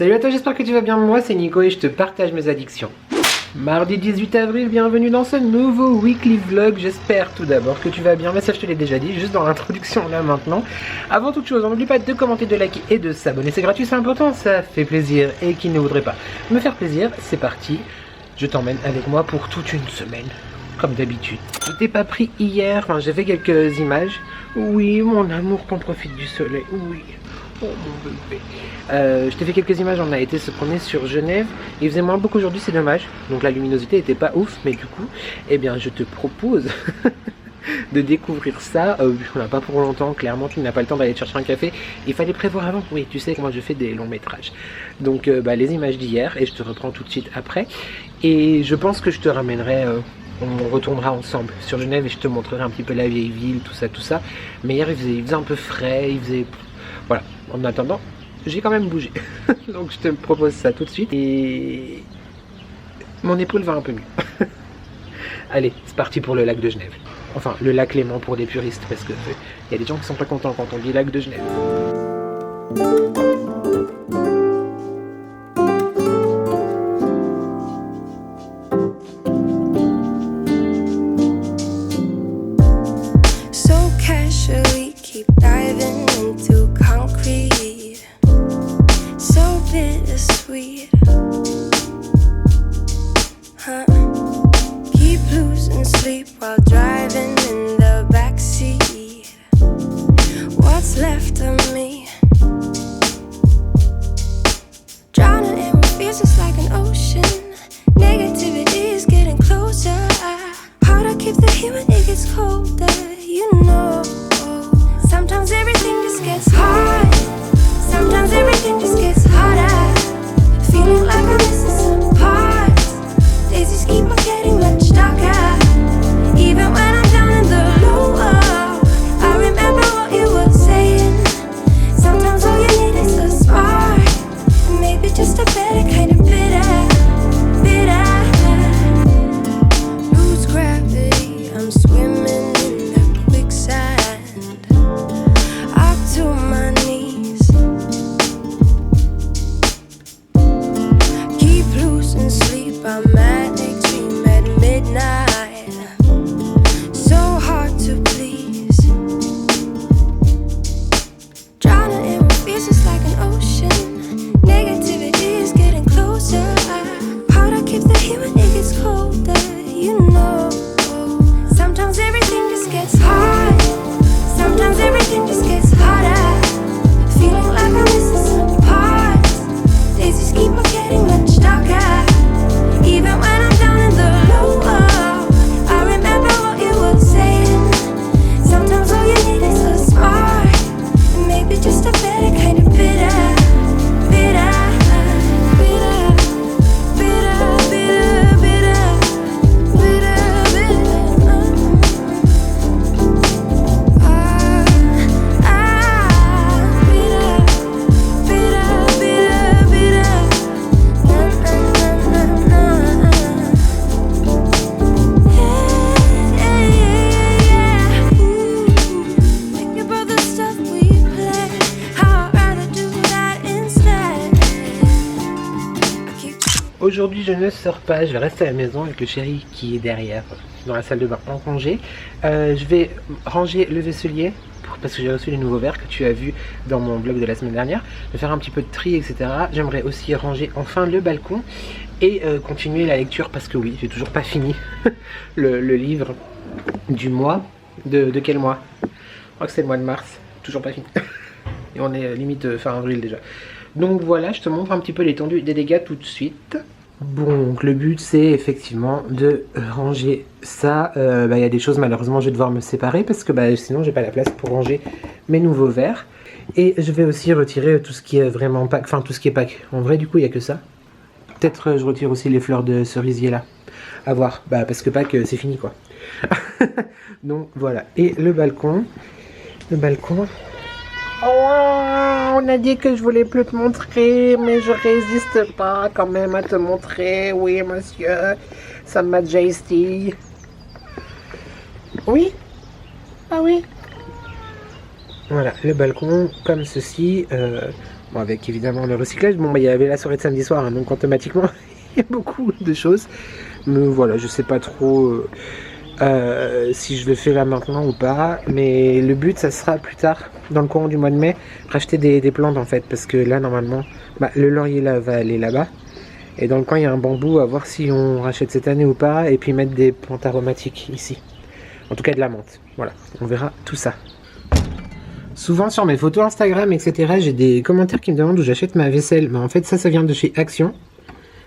Salut à toi, j'espère que tu vas bien. Moi c'est Nico et je te partage mes addictions. Mardi 18 avril, bienvenue dans ce nouveau weekly vlog. J'espère tout d'abord que tu vas bien, mais ça je te l'ai déjà dit, juste dans l'introduction là maintenant. Avant toute chose, n'oublie pas de commenter, de liker et de s'abonner, c'est gratuit, c'est important, ça fait plaisir. Et qui ne voudrait pas me faire plaisir, c'est parti. Je t'emmène avec moi pour toute une semaine, comme d'habitude. Je t'ai pas pris hier, enfin j'ai fait quelques images. Oui, mon amour, qu'on profite du soleil, oui. Oh mon bébé. Je t'ai fait quelques images, on a été se promener sur Genève. Il faisait moins beau qu'aujourd'hui, c'est dommage. Donc la luminosité était pas ouf, mais du coup, eh bien je te propose de découvrir ça. On n'a pas pour longtemps, clairement tu n'as pas le temps d'aller te chercher un café. Il fallait prévoir avant, oui tu sais comment je fais des longs métrages. Donc les images d'hier, et je te reprends tout de suite après. Et je pense que je te ramènerai... on retournera ensemble sur Genève et je te montrerai un petit peu la vieille ville, tout ça. Mais hier il faisait un peu frais, il faisait... Voilà, en attendant, j'ai quand même bougé. Donc je te propose ça tout de suite. Et mon épaule va un peu mieux. Allez, c'est parti pour le lac de Genève. Enfin, le lac Léman pour des puristes, parce que y a des gens qui sont pas contents quand on dit lac de Genève. Aujourd'hui je ne sors pas, je vais rester à la maison avec le chéri qui est derrière, dans la salle de bain en congé. Je vais ranger le vaisselier, parce que j'ai reçu les nouveaux verres que tu as vu dans mon vlog de la semaine dernière. Je vais faire un petit peu de tri, etc. J'aimerais aussi ranger enfin le balcon et continuer la lecture, parce que oui, j'ai toujours pas fini le livre du mois. De quel mois? Je crois que c'est le mois de mars, toujours pas fini. Et on est limite fin avril déjà. Donc voilà, je te montre un petit peu l'étendue des dégâts tout de suite. Bon, donc le but c'est effectivement de ranger ça. Y a des choses, malheureusement je vais devoir me séparer parce que sinon j'ai pas la place pour ranger mes nouveaux verres. Et je vais aussi retirer tout ce qui est vraiment pack, enfin tout ce qui est pack. En vrai du coup il n'y a que ça. Peut-être je retire aussi les fleurs de cerisier là. À voir, parce que pack c'est fini quoi. Donc voilà, et le balcon. Oh, on a dit que je voulais plus te montrer, mais je résiste pas quand même à te montrer. Oui, monsieur, Sa Majesty. Oui? Ah oui? Voilà, le balcon, comme ceci. Bon, avec évidemment le recyclage, bon, bah, il y avait la soirée de samedi soir, hein, donc automatiquement, il y a beaucoup de choses. Mais voilà, je sais pas trop si je le fais là maintenant ou pas. Mais le but, ça sera plus tard, dans le courant du mois de mai, racheter des plantes en fait. Parce que là, normalement, bah, le laurier là va aller là-bas. Et dans le coin, il y a un bambou, à voir si on rachète cette année ou pas. Et puis mettre des plantes aromatiques ici. En tout cas, de la menthe. Voilà, on verra tout ça. Souvent sur mes photos Instagram, etc., j'ai des commentaires qui me demandent où j'achète ma vaisselle. Mais en fait, ça vient de chez Action.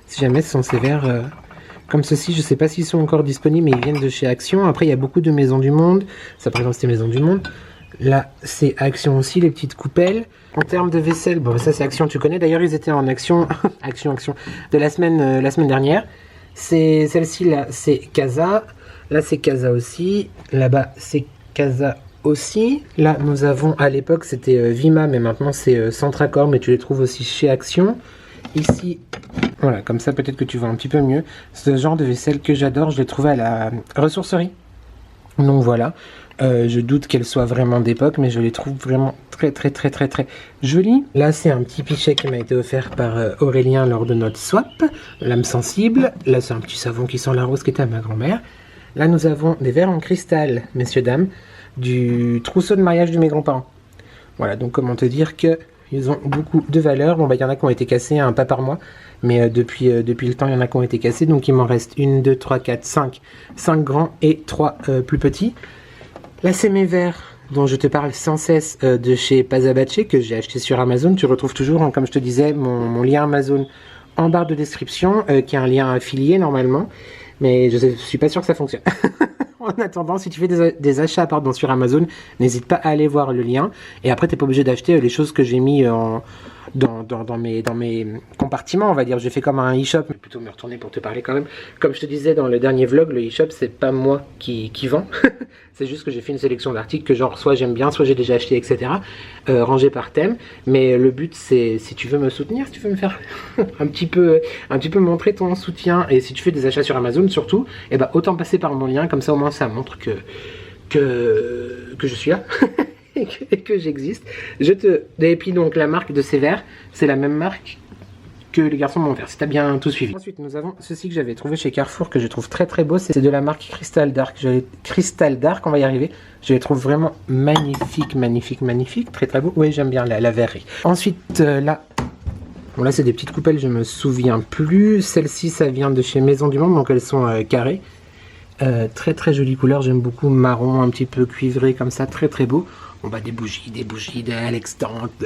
Si jamais ce sont ces verres comme ceci, je sais pas s'ils sont encore disponibles, mais ils viennent de chez Action. Après, il y a beaucoup de Maisons du Monde. Ça, par exemple, c'était Maisons du Monde. Là, c'est Action aussi, les petites coupelles. En termes de vaisselle, bon, ça c'est Action, tu connais. D'ailleurs, ils étaient en Action, Action, de la semaine dernière. C'est celle-ci, là, c'est Casa. Là, c'est Casa aussi. Là-bas, c'est Casa aussi. Là, nous avons, à l'époque, c'était Vima, mais maintenant, c'est Centracor, mais tu les trouves aussi chez Action. Ici, voilà, comme ça, peut-être que tu vois un petit peu mieux. Ce genre de vaisselle que j'adore, je l'ai trouvé à la ressourcerie. Donc voilà, je doute qu'elle soit vraiment d'époque, mais je les trouve vraiment très jolies. Là, c'est un petit pichet qui m'a été offert par Aurélien lors de notre swap, l'âme sensible. Là, c'est un petit savon qui sent la rose qui était à ma grand-mère. Là, nous avons des verres en cristal, messieurs, dames, du trousseau de mariage de mes grands-parents. Voilà, donc comment te dire que ils ont beaucoup de valeur. Bon, bah, il y en a qui ont été cassés, hein, pas par mois, mais depuis le temps, il y en a qui ont été cassés. Donc, il m'en reste 1, 2, 3, 4, 5. 5 grands et 3 plus petits. Là, c'est mes verres dont je te parle sans cesse de chez Pazabache, que j'ai acheté sur Amazon. Tu retrouves toujours, hein, comme je te disais, mon lien Amazon en barre de description, qui est un lien affilié normalement. Mais je ne suis pas sûr que ça fonctionne. En attendant, si tu fais des achats sur Amazon, n'hésite pas à aller voir le lien. Et après, tu n'es pas obligé d'acheter les choses que j'ai mis dans mes compartiments, on va dire. J'ai fait comme un e-shop, mais plutôt me retourner pour te parler quand même. Comme je te disais dans le dernier vlog, le e-shop, c'est pas moi qui vend. C'est juste que j'ai fait une sélection d'articles que genre soit j'aime bien, soit j'ai déjà acheté, etc. Rangés par thème. Mais le but, c'est si tu veux me soutenir, si tu veux me faire un petit peu montrer ton soutien, et si tu fais des achats sur Amazon surtout, et bah autant passer par mon lien, comme ça au moins ça montre que je suis là. et que j'existe. Et puis donc la marque de ces verres, c'est la même marque que les garçons m'ont offert, si t'as bien tout suivi. Ensuite, nous avons ceci que j'avais trouvé chez Carrefour, que je trouve très beau. C'est de la marque Crystal Dark. Crystal Dark, on va y arriver. Je les trouve vraiment magnifiques, très beau. Oui, j'aime bien la verrerie. Ensuite, là, bon, là c'est des petites coupelles, je me souviens plus. Celle-ci, ça vient de chez Maison du Monde, donc elles sont carrées. Très jolie couleur, j'aime beaucoup, marron, un petit peu cuivré comme ça, très beau. Bon bah des bougies, de Alex Tante,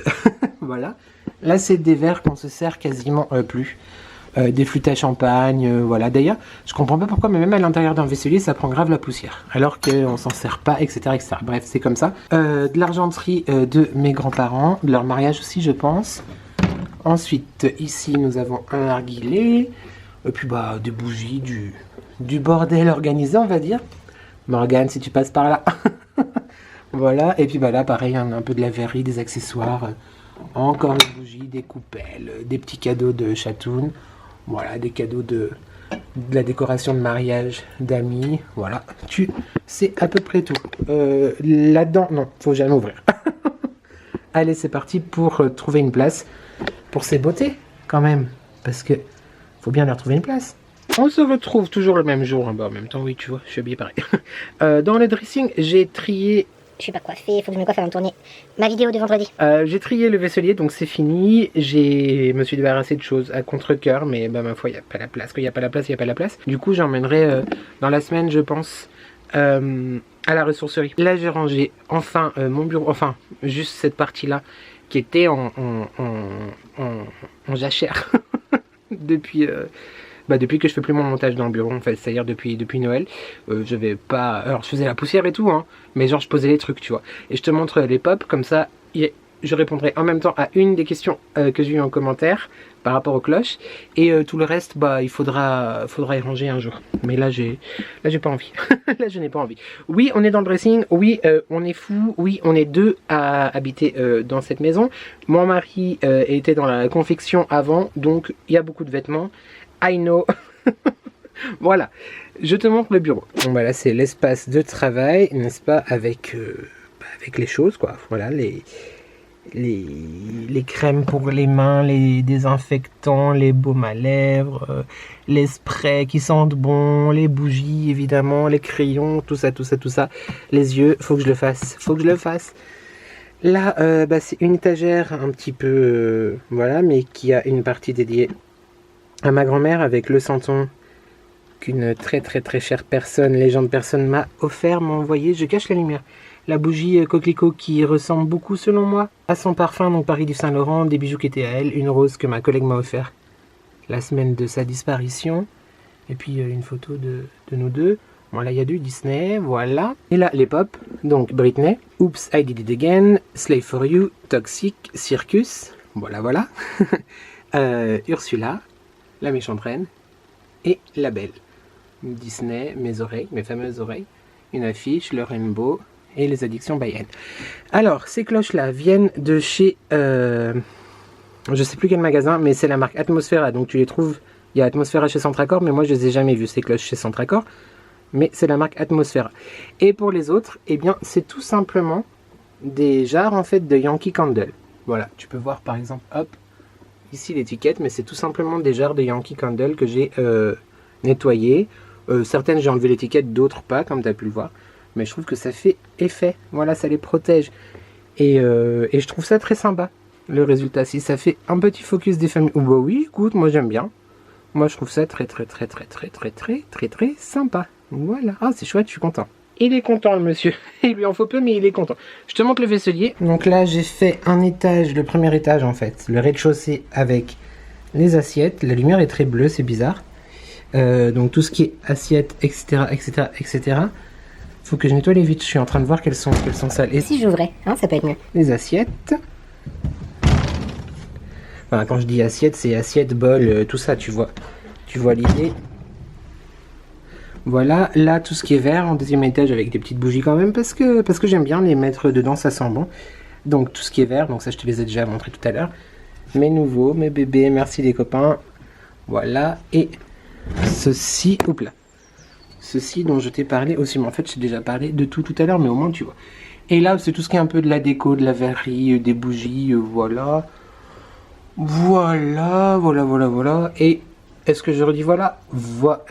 voilà. Là c'est des verres qu'on se sert quasiment plus. Des flûtes à champagne, voilà. D'ailleurs, je comprends pas pourquoi, mais même à l'intérieur d'un vaisselier, ça prend grave la poussière. Alors qu'on s'en sert pas, etc. Bref, c'est comme ça. De l'argenterie de mes grands-parents, de leur mariage aussi, je pense. Ensuite, ici, nous avons un narguilé. Et puis bah des bougies, du bordel organisé, on va dire. Morgane, si tu passes par là. Voilà, et puis bah là, pareil, un peu de la verrerie, des accessoires. Encore des bougies, des coupelles, des petits cadeaux de chatoun. Voilà, des cadeaux de la décoration de mariage d'amis. Voilà, tu sais à peu près tout. Là-dedans, non, faut jamais ouvrir. Allez, c'est parti pour trouver une place pour ces beautés, quand même. Parce que faut bien leur trouver une place. On se retrouve toujours le même jour, hein. Bah, en même temps, oui, tu vois, je suis habillé pareil. Dans le dressing, j'ai trié... Je suis pas coiffée, il faut que je me coiffe avant de tourner ma vidéo de vendredi. J'ai trié le vaisselier, donc c'est fini. Je me suis débarrassé de choses à contre-cœur, mais bah ma foi, il n'y a pas la place. Quand il n'y a pas la place, il n'y a pas la place. Du coup, j'emmènerai dans la semaine, je pense, à la ressourcerie. Là, j'ai rangé enfin mon bureau, enfin, juste cette partie-là, qui était en jachère depuis... depuis que je fais plus mon montage dans le bureau, en fait, c'est-à-dire depuis Noël, je vais pas... Alors, je faisais la poussière et tout, hein, mais genre, je posais les trucs, tu vois. Et je te montre les pops, comme ça, je répondrai en même temps à une des questions que j'ai eues en commentaire par rapport aux cloches. Et tout le reste, bah, il faudra y ranger un jour. Mais là, j'ai pas envie. Là, je n'ai pas envie. Oui, on est dans le dressing. Oui, on est fou. Oui, on est deux à habiter dans cette maison. Mon mari était dans la confection avant, donc il y a beaucoup de vêtements. I know. Voilà, je te montre le bureau. Bon bah là c'est l'espace de travail, n'est-ce pas, avec les choses quoi. Voilà, les crèmes pour les mains, les désinfectants, les baumes à lèvres, les sprays qui sentent bon, les bougies évidemment, les crayons, tout ça, tout ça, tout ça. Les yeux, faut que je le fasse, faut que je le fasse. Là, c'est une étagère un petit peu, voilà, mais qui a une partie dédiée à ma grand-mère avec le santon qu'une très très très chère personne, légende personne m'a offert, m'a envoyé. Je cache la lumière. La bougie coquelicot qui ressemble beaucoup selon moi à son parfum, donc Paris du Saint-Laurent, des bijoux qui étaient à elle, une rose que ma collègue m'a offert la semaine de sa disparition, et puis une photo de nous deux. Voilà, il y a du Disney, voilà. Et là, les pop, donc Britney, Oops, I Did It Again, Slave for You, Toxic, Circus, voilà, voilà. Ursula, La Méchante Reine, et La Belle. Disney, mes oreilles, mes fameuses oreilles, une affiche, le rainbow, et les addictions by N. Alors, ces cloches-là viennent de chez... je sais plus quel magasin, mais c'est la marque Atmosphera. Donc tu les trouves... Il y a Atmosphera chez Centracor, mais moi je les ai jamais vus, ces cloches chez Centracor. Mais c'est la marque Atmosphera. Et pour les autres, eh bien, c'est tout simplement des jarres, en fait, de Yankee Candle. Voilà, tu peux voir, par exemple, hop, ici l'étiquette, mais c'est tout simplement des jarres de Yankee Candle que j'ai nettoyées. Certaines, j'ai enlevé l'étiquette, d'autres pas, comme tu as pu le voir. Mais je trouve que ça fait effet. Voilà, ça les protège. Et je trouve ça très sympa, le résultat. Si ça fait un petit focus des familles... Oh, bah oui, écoute, moi j'aime bien. Moi je trouve ça très sympa. Voilà. Ah, c'est chouette, je suis content. Il est content, le monsieur. Il lui en faut peu, mais il est content. Je te montre le vaisselier. Donc là, j'ai fait un étage, le premier étage en fait. Le rez-de-chaussée avec les assiettes. La lumière est très bleue, c'est bizarre. Donc tout ce qui est assiettes, etc. Faut que je nettoie les vitres. Je suis en train de voir qu'elles sont sales. Et Si j'ouvrais, hein, ça peut être mieux. les assiettes. Enfin, quand je dis assiette, c'est assiette, bol, tout ça, tu vois. Tu vois l'idée. Voilà, là, tout ce qui est vert en deuxième étage avec des petites bougies quand même, parce que j'aime bien les mettre dedans, ça sent bon. Donc, tout ce qui est vert, donc ça, je te les ai déjà montré tout à l'heure. Mes nouveaux, mes bébés, merci les copains. Voilà, et ceci, hop là. Ceci dont je t'ai parlé aussi, mais en fait, j'ai déjà parlé de tout à l'heure, mais au moins, tu vois. Et là, c'est tout ce qui est un peu de la déco, de la verrerie, des bougies, voilà. Voilà. Et est-ce que je redis voilà? Voilà.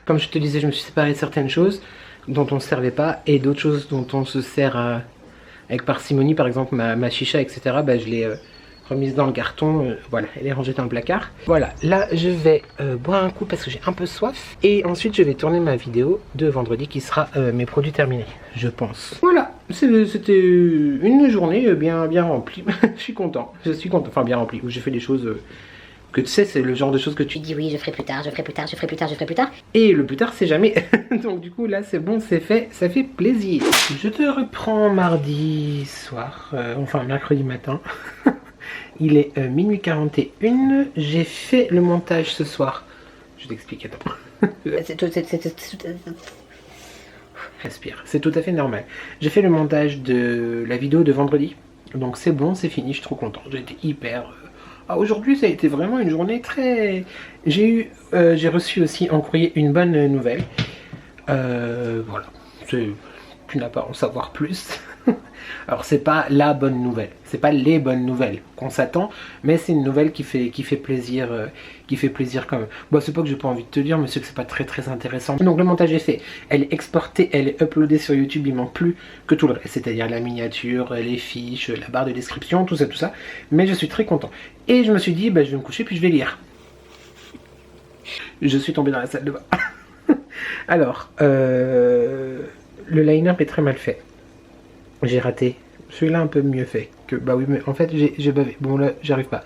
Comme je te disais, je me suis séparé de certaines choses dont on ne se servait pas et d'autres choses dont on se sert avec parcimonie. Par exemple, ma chicha, etc. Bah, je l'ai remise dans le carton. Voilà, elle est rangée dans le placard. Voilà, là, je vais boire un coup parce que j'ai un peu soif. Et ensuite, je vais tourner ma vidéo de vendredi qui sera mes produits terminés, je pense. Voilà, c'était une journée bien remplie. Je suis content. Enfin, bien remplie, où j'ai fait des choses... que tu sais, c'est le genre de choses que tu Tu dis oui, je ferai plus tard. et le plus tard, c'est jamais. Donc du coup, là, c'est bon, c'est fait, ça fait plaisir. Je te reprends mardi soir, enfin mercredi matin. Il est minuit 41. J'ai fait le montage ce soir. Je t'explique, attends. Respire, c'est tout à fait normal. J'ai fait le montage de la vidéo de vendredi. Donc c'est bon, c'est fini, je suis trop content. J'ai été hyper... Ah, aujourd'hui, ça a été vraiment une journée très... J'ai reçu aussi en courrier une bonne nouvelle. Voilà. Tu n'as pas à en savoir plus. Alors, c'est pas la bonne nouvelle. C'est pas les bonnes nouvelles qu'on s'attend. Mais c'est une nouvelle qui fait plaisir. Qui fait plaisir quand même. Bon, c'est pas que j'ai pas envie de te dire, mais c'est que c'est pas très intéressant. Donc, le montage est fait. Elle est exportée, elle est uploadée sur YouTube. Il manque plus que tout le reste. C'est-à-dire la miniature, les fiches, la barre de description, tout ça. Mais je suis très content. Et je me suis dit, bah, je vais me coucher puis je vais lire. Je suis tombé dans la salle de bain. Alors, le liner est très mal fait. J'ai raté. Celui-là un peu mieux fait que... Bah oui, mais en fait, j'ai bavé. Bon, là, j'arrive pas.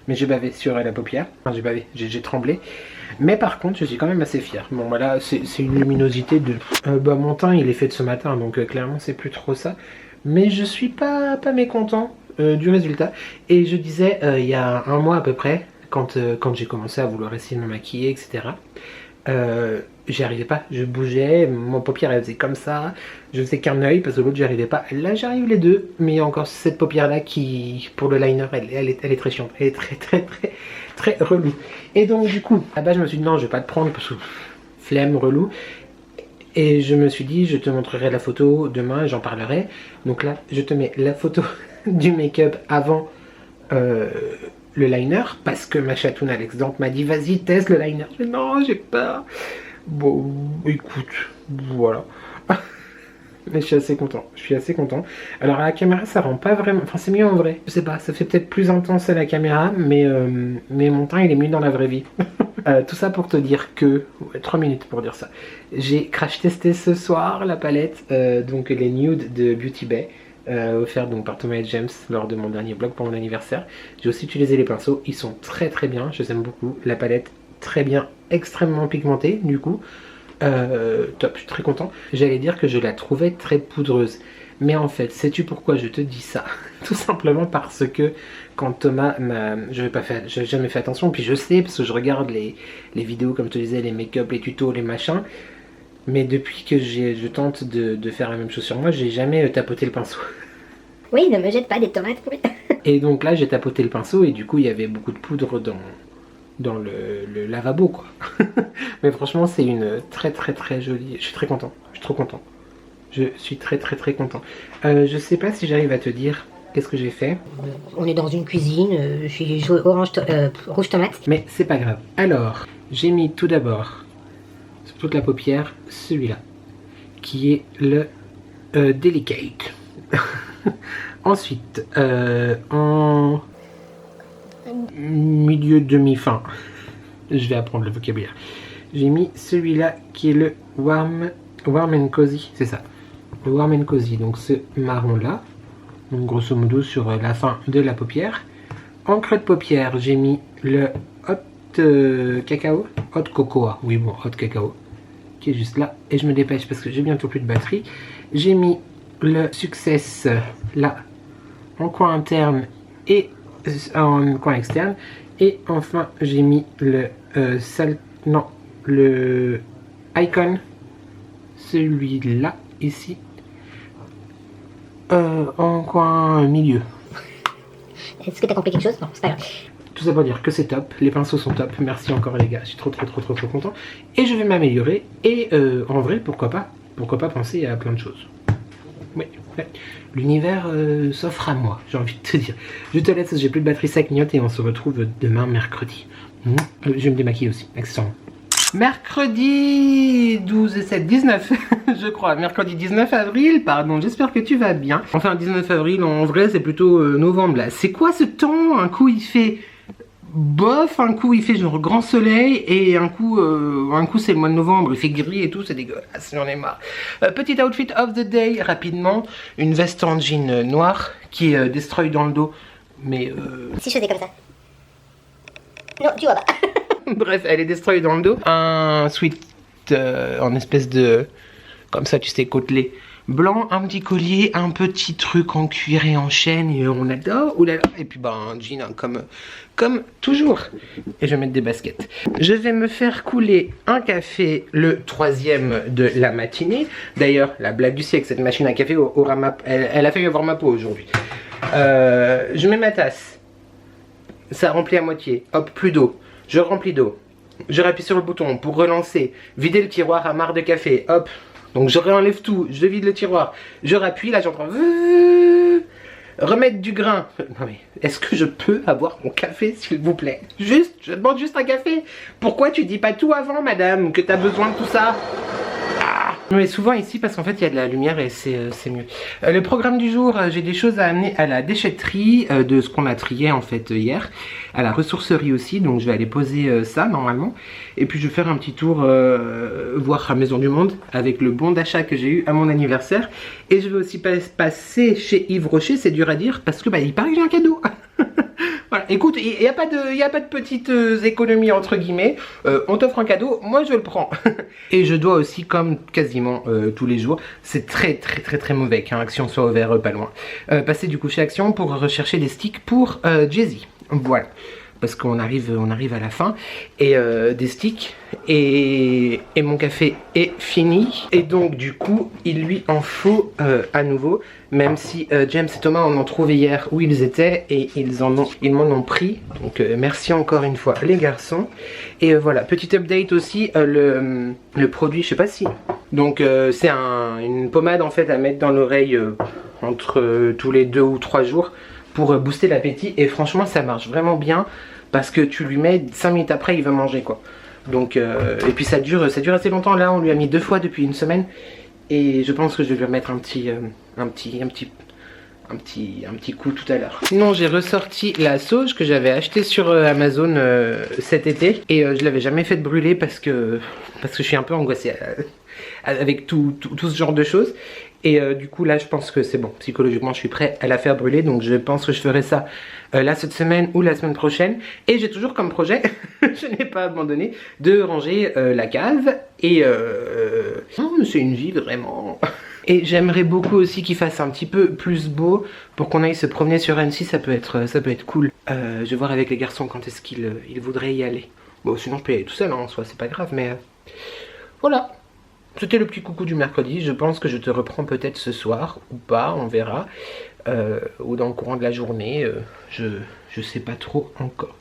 Mais j'ai bavé sur la paupière. Enfin, j'ai bavé. J'ai tremblé. Mais par contre, je suis quand même assez fier. Bon, voilà, c'est une luminosité de... bah, mon teint, il est fait de ce matin. Donc, clairement, c'est plus trop ça. Mais je suis pas mécontent du résultat. Et je disais, il y a un mois à peu près, quand j'ai commencé à vouloir essayer de me maquiller, etc., j'y arrivais pas, je bougeais, mon paupière elle faisait comme ça, je faisais qu'un œil parce que l'autre j'y arrivais pas. Là j'arrive les deux, mais il y a encore cette paupière là qui, pour le liner, elle est très chiante, elle est très relou. Et donc du coup, là-bas je me suis dit non, je vais pas te prendre parce que flemme, relou. Et je me suis dit, je te montrerai la photo demain, j'en parlerai. Donc là, je te mets la photo du make-up avant le liner, parce que ma chatoune Alex m'a dit vas-y teste le liner. Je dis, non, j'ai peur. Bon, écoute, voilà. Mais je suis assez content, Alors à la caméra ça rend pas vraiment, enfin c'est mieux en vrai. Je sais pas, ça fait peut-être plus intense à la caméra, mais mon teint il est mieux dans la vraie vie. Tout ça pour te dire que, 3 minutes pour dire ça. J'ai crash testé ce soir la palette, donc les nudes de Beauty Bay. Offert donc par Thomas et James lors de mon dernier vlog pour mon anniversaire. J'ai aussi utilisé les pinceaux, ils sont très bien, je les aime beaucoup. La palette très bien, extrêmement pigmentée du coup. Top, je suis très content. J'allais dire que je la trouvais très poudreuse, mais en fait sais-tu pourquoi je te dis ça? Tout simplement parce que quand Thomas m'a... j'ai jamais fait attention, puis je sais parce que je regarde les vidéos comme je te disais, les make-up, les tutos, les machins, mais depuis que je tente de faire la même chose sur moi, j'ai jamais tapoté le pinceau. Oui, ne me jette pas des tomates. Et donc là j'ai tapoté le pinceau et du coup il y avait beaucoup de poudre dans le lavabo quoi. Mais franchement c'est une très jolie, je suis très content, je suis trop content. Je suis très content. Je sais pas si j'arrive à te dire qu'est-ce que j'ai fait. On est dans une cuisine, j'ai joué rouge tomate. Mais c'est pas grave. Alors, j'ai mis tout d'abord sur toute la paupière celui-là, qui est le Delicate. Ensuite, en milieu demi-fin, je vais apprendre le vocabulaire. J'ai mis celui-là qui est le Warm and Cozy, c'est ça. Le Warm and Cozy, donc ce marron-là. Donc grosso modo sur la fin de la paupière. En creux de paupière, j'ai mis le Hot Cacao. Hot Cocoa, oui bon, Hot Cacao. Qui est juste là. Et je me dépêche parce que j'ai bientôt plus de batterie. J'ai mis le Success là, en coin interne et en coin externe. Et enfin, j'ai mis le le Icon, celui-là, ici, en coin milieu. Est-ce que t'as compris quelque chose? Non, c'est pas grave. Tout ça pour dire que c'est top, les pinceaux sont top, merci encore les gars, je suis trop content. Et je vais m'améliorer, et en vrai, pourquoi pas penser à plein de choses. Oui, ouais. L'univers s'offre à moi, j'ai envie de te dire. Je te laisse, j'ai plus de batterie, ça clignote et on se retrouve demain mercredi. Je vais me démaquiller aussi, accessoirement. Mercredi 12 et 7, 19 je crois, mercredi 19 avril, pardon, j'espère que tu vas bien. Enfin 19 avril, en vrai c'est plutôt novembre là. C'est quoi ce temps? Un coup il fait bof, un coup il fait genre grand soleil et un coup c'est le mois de novembre, il fait gris et tout, c'est dégueulasse, j'en ai marre. Petit outfit of the day, rapidement, une veste en jean noire qui est destroy dans le dos, mais Si je faisais comme ça. Non, tu vois pas. bref, elle est destroy dans le dos. Un sweat en espèce de, comme ça tu sais, côtelé blanc, un petit collier, un petit truc en cuir et en chaîne et on adore, oulala. Et puis bah un jean hein, comme toujours. Et je vais mettre des baskets. Je vais me faire couler un café, le 3e de la matinée. D'ailleurs, la blague du siècle, cette machine à café elle a fait avoir ma peau aujourd'hui. Je mets ma tasse. Ça remplit à moitié. Hop, plus d'eau. Je remplis d'eau. Je rappuie sur le bouton pour relancer. Vider le tiroir à marre de café. Hop. Donc je réenlève tout, je vide le tiroir, je rappuie, là j'entends remettre du grain. Non mais, est-ce que je peux avoir mon café s'il vous plaît? Juste, je demande juste un café. Pourquoi tu dis pas tout avant madame, que t'as besoin de tout ça? Mais souvent ici parce qu'en fait il y a de la lumière et c'est mieux. Le programme du jour, j'ai des choses à amener à la déchetterie de ce qu'on a trié en fait hier. À la ressourcerie aussi, donc je vais aller poser ça normalement. Et puis je vais faire un petit tour voir la Maison du Monde avec le bon d'achat que j'ai eu à mon anniversaire. Et je vais aussi passer chez Yves Rocher, c'est dur à dire parce que bah, il paraît que j'ai un cadeau. Voilà, écoute, il n'y a pas de petites économies entre guillemets, on t'offre un cadeau, moi je le prends. Et je dois aussi, comme quasiment tous les jours, c'est très mauvais qu'un Action soit ouvert pas loin, passer du coup chez Action pour rechercher des sticks pour Jay-Z. Voilà, parce qu'on arrive à la fin, et des sticks, et mon café est fini, et donc du coup il lui en faut à nouveau, même si James et Thomas en ont trouvé hier où ils étaient, et ils m'en ont pris, donc merci encore une fois les garçons. Et voilà, petit update aussi, le produit, je sais pas si, donc c'est une pommade en fait à mettre dans l'oreille entre tous les 2 ou 3 jours pour booster l'appétit. Et franchement ça marche vraiment bien parce que tu lui mets 5 minutes après il va manger quoi. Donc et puis ça dure assez longtemps. Là on lui a mis 2 fois depuis une semaine. Et je pense que je vais lui remettre un petit coup tout à l'heure. Sinon j'ai ressorti la sauge que j'avais achetée sur Amazon cet été. Et je l'avais jamais fait brûler parce que je suis un peu angoissée avec tout ce genre de choses. Et du coup là je pense que c'est bon, psychologiquement je suis prêt à la faire brûler. Donc je pense que je ferai ça là cette semaine ou la semaine prochaine. Et j'ai toujours comme projet, je n'ai pas abandonné, de ranger la cave. Et c'est une vie vraiment. Et j'aimerais beaucoup aussi qu'il fasse un petit peu plus beau pour qu'on aille se promener sur Annecy, ça peut être cool. Je vais voir avec les garçons quand est-ce qu'ils voudraient y aller. Bon sinon je peux y aller tout seul hein, en soi, c'est pas grave mais voilà. C'était le petit coucou du mercredi, je pense que je te reprends peut-être ce soir ou pas, on verra. Ou dans le courant de la journée, je sais pas trop encore.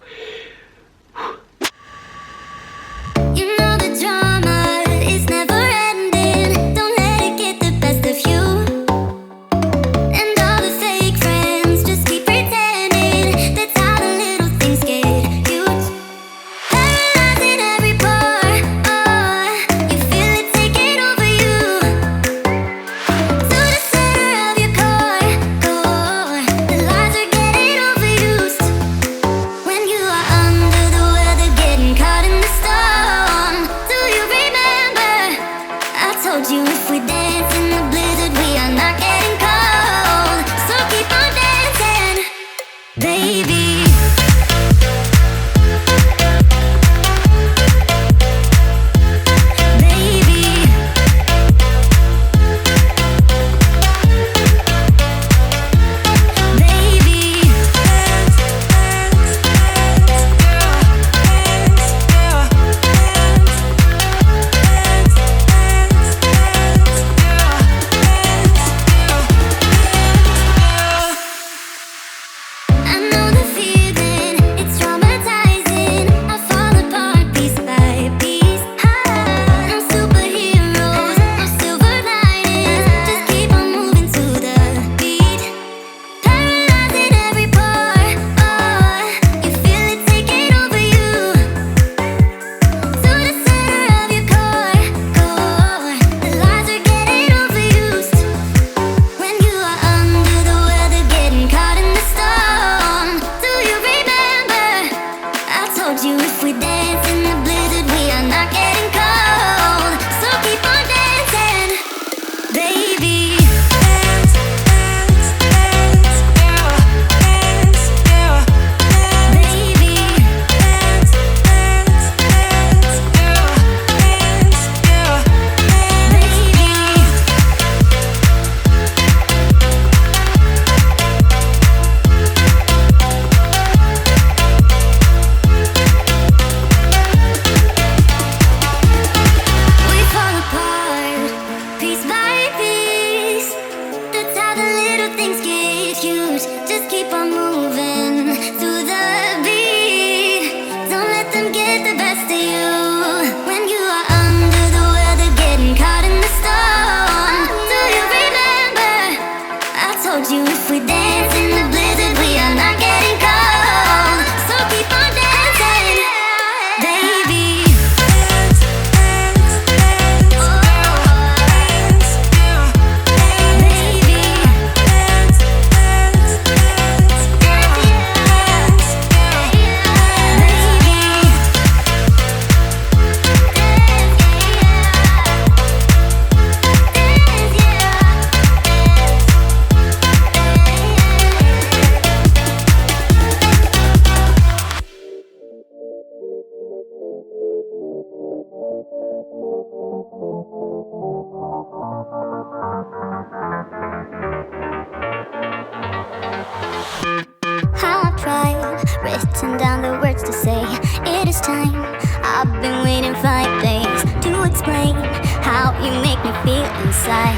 written down the words to say. It is time. I've been waiting 5 days to explain how you make me feel inside.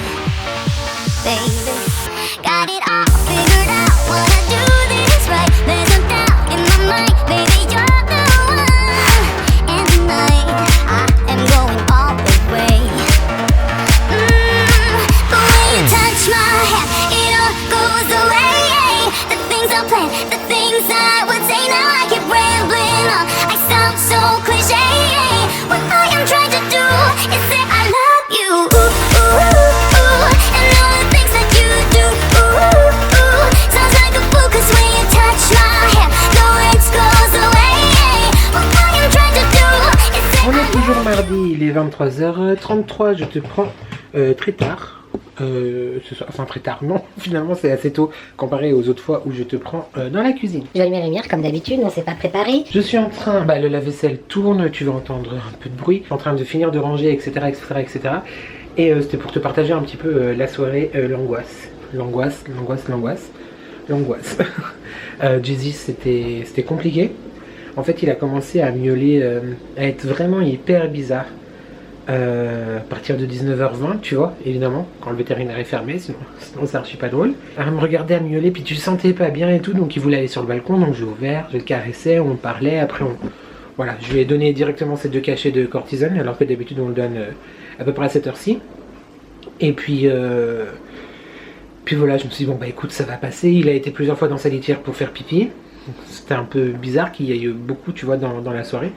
Baby, got it all figured out. Wanna do this right. There's no doubt in my mind. Baby, you're the one. And tonight I am going all the way. The way you touch my hair, it all mardi, il est 23h33, je te prends très tard. Ce soir, enfin très tard, non, finalement c'est assez tôt comparé aux autres fois où je te prends dans la cuisine. J'ai allumé la lumière comme d'habitude, on s'est pas préparé. Je suis en train, le lave-vaisselle tourne, tu vas entendre un peu de bruit, je suis en train de finir de ranger, etc. Et c'était pour te partager un petit peu la soirée, l'angoisse. Jay-Z, c'était compliqué. En fait, il a commencé à miauler, à être vraiment hyper bizarre. À partir de 19h20, tu vois, évidemment, quand le vétérinaire est fermé, sinon ça archi pas drôle. À me regarder à miauler, puis tu le sentais pas bien et tout, donc il voulait aller sur le balcon, donc j'ai ouvert, je le caressais, on parlait, après voilà, je lui ai donné directement ces 2 cachets de cortisone, alors que d'habitude on le donne à peu près à cette heure-ci. Et puis voilà, je me suis dit, bon écoute, ça va passer. Il a été plusieurs fois dans sa litière pour faire pipi. C'était un peu bizarre qu'il y ait eu beaucoup, tu vois, dans la soirée.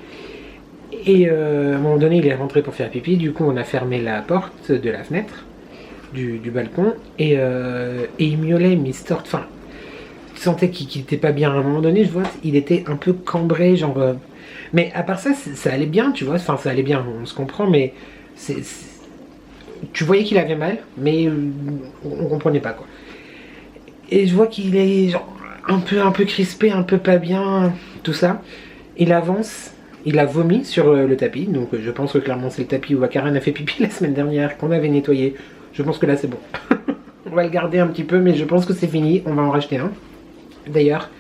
Et à un moment donné, il est rentré pour faire pipi. Du coup, on a fermé la porte de la fenêtre du balcon. Et il miaulait, mais enfin, je sentais qu'il était pas bien. À un moment donné, je vois, il était un peu cambré, genre. Mais à part ça, ça allait bien, tu vois. Enfin, ça allait bien, on se comprend, mais tu voyais qu'il avait mal, mais on comprenait pas, quoi. Et je vois qu'il est genre un peu crispé, un peu pas bien, tout ça. Il avance. Il a vomi sur le tapis, donc je pense que clairement c'est le tapis où Karen a fait pipi la semaine dernière, qu'on avait nettoyé. Je pense que là c'est bon. On va le garder un petit peu, mais je pense que c'est fini, on va en racheter un. D'ailleurs,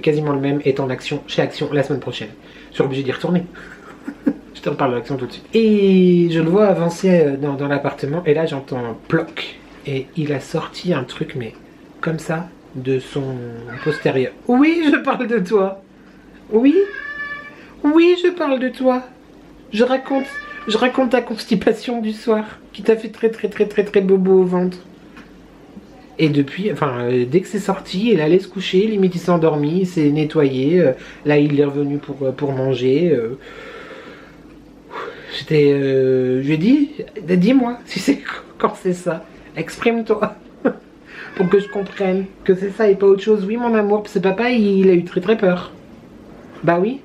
quasiment le même est en action chez Action la semaine prochaine. Je suis obligé d'y retourner. Je te reparle de l'Action tout de suite. Et je le vois avancer dans l'appartement, et là j'entends un ploc. Et il a sorti un truc, mais comme ça, de son postérieur. Oui, je parle de toi. Oui. Oui, je parle de toi. Je raconte ta constipation du soir qui t'a fait très bobo au ventre. Et depuis, enfin, dès que c'est sorti, il allait se coucher, limite il s'est endormi, il s'est nettoyé. Là, il est revenu pour manger. Je lui ai dit, dis-moi si c'est quand c'est ça. Exprime-toi. Pour que je comprenne que c'est ça et pas autre chose. Oui, mon amour, c'est papa, il a eu très peur. Bah oui.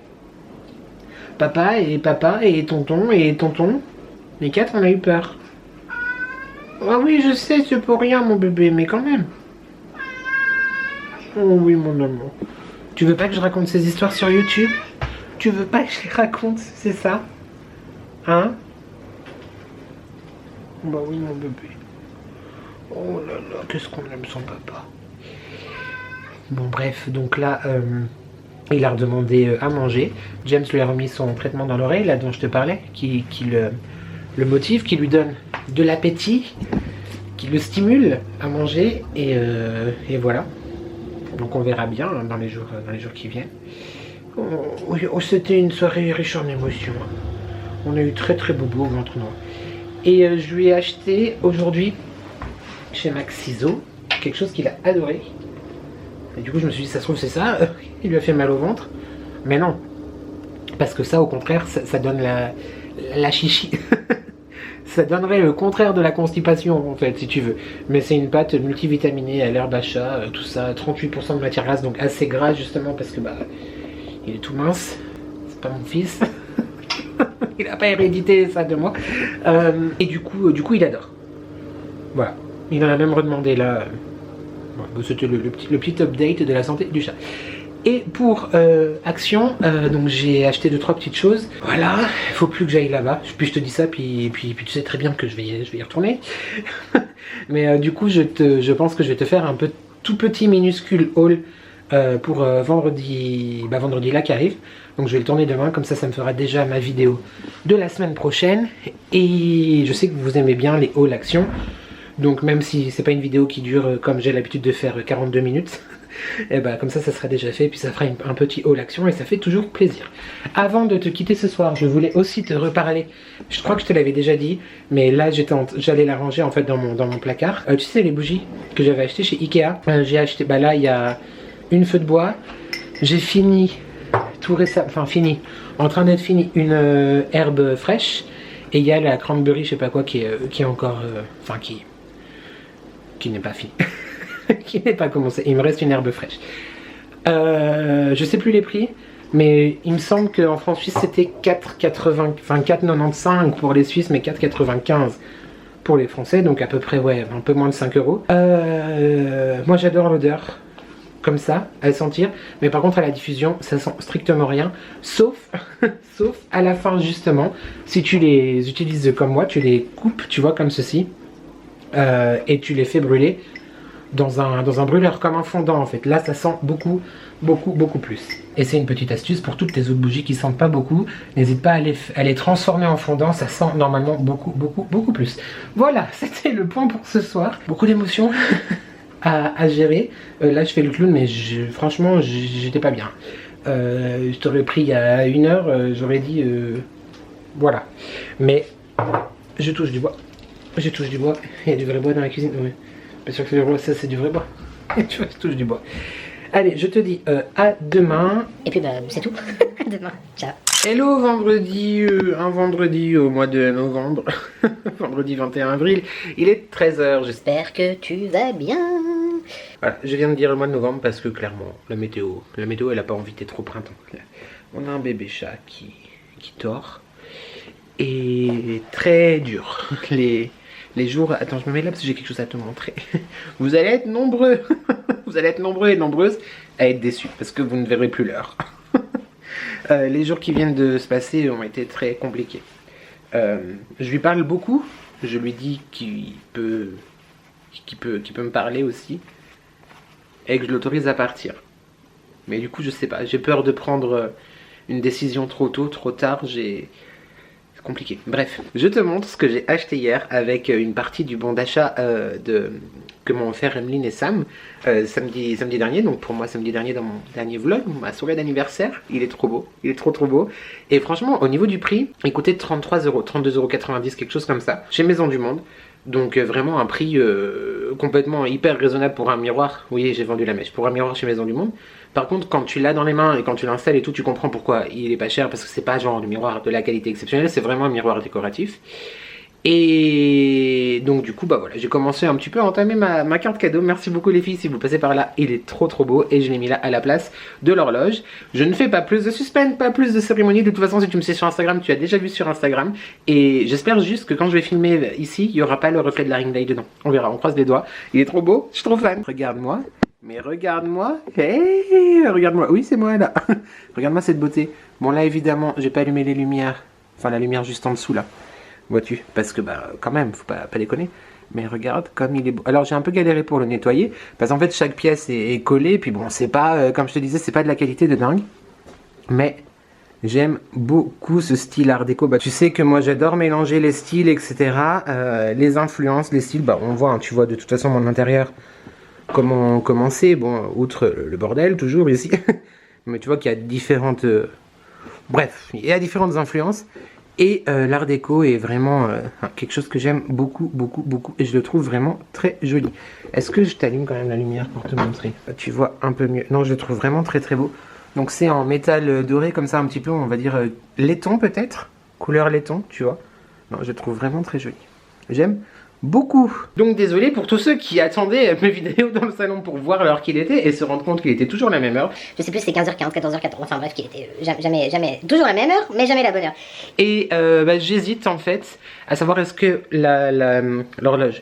Papa et tonton, les 4 on a eu peur. Ah oui, je sais, c'est pour rien mon bébé, mais quand même. Oh oui mon amour. Tu veux pas que je raconte ces histoires sur YouTube? Tu veux pas que je les raconte, c'est ça? Hein? Bah oui mon bébé. Oh là là, qu'est-ce qu'on aime son papa. Bon bref, donc là... il a redemandé à manger. James lui a remis son traitement dans l'oreille, là dont je te parlais, qui le motive, qui lui donne de l'appétit, qui le stimule à manger, et voilà. Donc on verra bien dans les jours qui viennent. Oh, c'était une soirée riche en émotions. On a eu très bobo au ventre noir. Et je lui ai acheté aujourd'hui chez Max Ciseaux quelque chose qu'il a adoré. Et du coup je me suis dit, ça se trouve c'est ça, il lui a fait mal au ventre. Mais non, parce que ça au contraire, ça donne la chichi. Ça donnerait le contraire de la constipation en fait, si tu veux. Mais c'est une pâte multivitaminée à l'herbe à chat, tout ça, 38% de matière grasse, donc assez gras justement parce que il est tout mince. C'est pas mon fils. Il a pas hérédité ça de moi. Et du coup il adore. Voilà. Il en a même redemandé là. C'était le petit update de la santé du chat. Et pour Action, donc j'ai acheté 2-3 petites choses. Voilà, il faut plus que j'aille là-bas. Puis je te dis ça, puis tu sais très bien que je vais y retourner. Mais du coup, je pense que je vais te faire un tout petit minuscule haul pour vendredi là qui arrive. Donc je vais le tourner demain, comme ça me fera déjà ma vidéo de la semaine prochaine. Et je sais que vous aimez bien les hauls Action. Donc même si c'est pas une vidéo qui dure comme j'ai l'habitude de faire 42 minutes, et comme ça sera déjà fait, puis ça fera un petit haul Action et ça fait toujours plaisir. Avant de te quitter ce soir, je voulais aussi te reparler, je crois que je te l'avais déjà dit, mais là j'allais la ranger en fait dans mon placard. Tu sais les bougies que j'avais achetées chez Ikea, j'ai acheté, là il y a une feu de bois, j'ai fini, tout récemment, enfin fini, en train d'être fini, une herbe fraîche, et il y a la cranberry je sais pas quoi qui est encore, qui n'est pas fini, qui n'est pas commencé. Il me reste une herbe fraîche. Je sais plus les prix, Mais il me semble qu'en francs suisses c'était 4,80, enfin 4,95 pour les Suisses, mais 4,95 pour les Français, donc à peu près, ouais, un peu moins de 5 euros. Moi j'adore l'odeur, comme ça, à sentir, mais par contre à la diffusion, ça sent strictement rien, sauf, sauf à la fin justement, si tu les utilises comme moi, tu les coupes, tu vois, comme ceci, et tu les fais brûler dans un brûleur, comme un fondant en fait. Là ça sent beaucoup plus. Et c'est une petite astuce pour toutes les autres bougies qui sentent pas beaucoup, n'hésite pas à les transformer en fondant, ça sent normalement beaucoup plus. Voilà, c'était le point pour ce soir. Beaucoup d'émotions à gérer. Là je fais le clown, mais franchement j'étais pas bien. Je t'aurais pris il y a 1 heure, j'aurais dit voilà. Mais je touche du bois. Je touche du bois. Il y a du vrai bois dans la cuisine. Ouais. Bien sûr que ça c'est du vrai bois. Tu vois, je touche du bois. Allez, je te dis à demain. Et puis bah c'est tout. À demain. Ciao. Hello vendredi, un vendredi au mois de novembre. Vendredi 21 avril. Il est 13h, J'espère que tu vas bien. Voilà, je viens de dire le mois de novembre parce que clairement, la météo elle a pas envie d'être trop printemps. On a un bébé chat qui dort. Et très dur. Les jours... Attends, je me mets là parce que j'ai quelque chose à te montrer. Vous allez être nombreux. Vous allez être nombreux et nombreuses à être déçus parce que vous ne verrez plus l'heure. Les jours qui viennent de se passer ont été très compliqués. Je lui parle beaucoup. Je lui dis qu'il peut me parler aussi. Et que je l'autorise à partir. Mais du coup, je sais pas. J'ai peur de prendre une décision trop tôt, trop tard. C'est compliqué. Bref, je te montre ce que j'ai acheté hier avec une partie du bon d'achat que m'ont offert Emeline et Sam samedi dernier. Donc pour moi, samedi dernier dans mon dernier vlog, ma soirée d'anniversaire. Il est trop beau. Il est trop beau. Et franchement, au niveau du prix, il coûtait 33 euros, 32,90 €, quelque chose comme ça, chez Maison du Monde. Donc vraiment un prix complètement hyper raisonnable pour un miroir. Oui, j'ai vendu la mèche. Pour un miroir chez Maison du Monde. Par contre, quand tu l'as dans les mains et quand tu l'installes et tout, tu comprends pourquoi il est pas cher. Parce que c'est pas genre du miroir de la qualité exceptionnelle, c'est vraiment un miroir décoratif. Et donc du coup, bah voilà, j'ai commencé un petit peu à entamer ma carte cadeau. Merci beaucoup les filles si vous passez par là. Il est trop beau et je l'ai mis là à la place de l'horloge. Je ne fais pas plus de suspense, pas plus de cérémonie. De toute façon, si tu me sais sur Instagram, tu as déjà vu sur Instagram. Et j'espère juste que quand je vais filmer ici, il n'y aura pas le reflet de la ring light dedans. On verra, on croise les doigts. Il est trop beau, je suis trop fan. Regarde-moi. Mais regarde-moi, hey, regarde-moi, oui c'est moi là. Regarde-moi cette beauté. Bon là évidemment, j'ai pas allumé les lumières. Enfin la lumière juste en dessous là. Vois-tu? Parce que bah quand même, faut pas déconner. Mais regarde comme il est beau. Alors j'ai un peu galéré pour le nettoyer. Parce qu'en fait chaque pièce est collée. Puis bon c'est pas, comme je te disais, c'est pas de la qualité de dingue. Mais j'aime beaucoup ce style art déco. Bah tu sais que moi j'adore mélanger les styles etc. Les influences, les styles, bah on voit, hein, tu vois de toute façon mon intérieur. Comment commencer, bon, outre le bordel, toujours ici, mais tu vois qu'il y a différentes... bref, il y a différentes influences, et l'art déco est vraiment quelque chose que j'aime beaucoup, et je le trouve vraiment très joli. Est-ce que je t'allume quand même la lumière pour te montrer? Tu vois un peu mieux. Non, je le trouve vraiment très beau. Donc c'est en métal doré, comme ça, un petit peu, on va dire, laiton peut-être, couleur laiton, tu vois. Non, je le trouve vraiment très joli. J'aime beaucoup. Donc désolé pour tous ceux qui attendaient mes vidéos dans le salon pour voir l'heure qu'il était et se rendre compte qu'il était toujours la même heure. Je sais plus si c'est 15h15, 14h14, enfin bref, qu'il était jamais, toujours la même heure, mais jamais la bonne heure. Et bah, j'hésite en fait à savoir est-ce que l'horloge,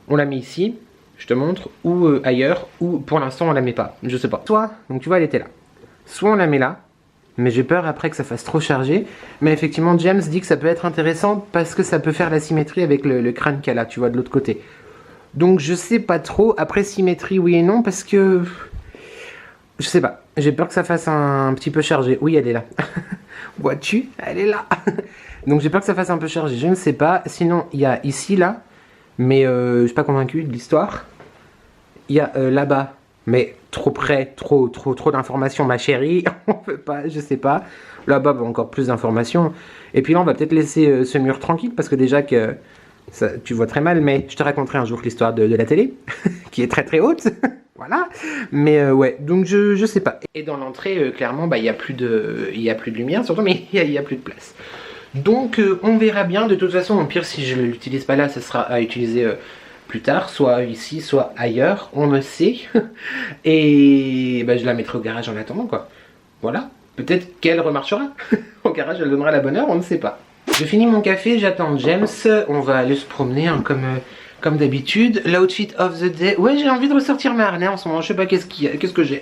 on l'a mis ici, je te montre, ou ailleurs, ou pour l'instant on la met pas, je sais pas. Soit, donc tu vois elle était là, soit on la met là, mais j'ai peur après que ça fasse trop chargé. Mais effectivement, James dit que ça peut être intéressant parce que ça peut faire la symétrie avec le crâne qu'elle a, tu vois, de l'autre côté. Donc je sais pas trop. Après, symétrie, oui et non, parce que... Je sais pas. J'ai peur que ça fasse un petit peu chargé. Oui, elle est là. Vois-tu? Elle est là. Donc j'ai peur que ça fasse un peu chargé. Je ne sais pas. Sinon, il y a ici, là. Mais je suis pas convaincu de l'histoire. Il y a là-bas. Mais trop près, trop d'informations, ma chérie. On peut pas, je sais pas. Là-bas, encore plus d'informations. Et puis là, on va peut-être laisser ce mur tranquille. Parce que déjà que ça, tu vois très mal. Mais je te raconterai un jour l'histoire de la télé. Qui est très haute. Voilà. Mais ouais, donc je sais pas. Et dans l'entrée, clairement, bah, il n'y a plus de lumière. Surtout, mais il y a plus de place. Donc on verra bien. De toute façon, au pire, si je ne l'utilise pas là, ça sera à utiliser... plus tard, soit ici, soit ailleurs, on ne sait. Et bah, je la mettrai au garage en attendant, quoi. Voilà. peut-être qu'elle remarchera. Au garage, elle donnera la bonne heure, on ne sait pas. Je finis mon café, j'attends James. On va aller se promener hein, comme d'habitude. L'outfit of the day. Ouais, j'ai envie de ressortir mes harnais en ce moment. Je sais pas qu'est-ce que j'ai.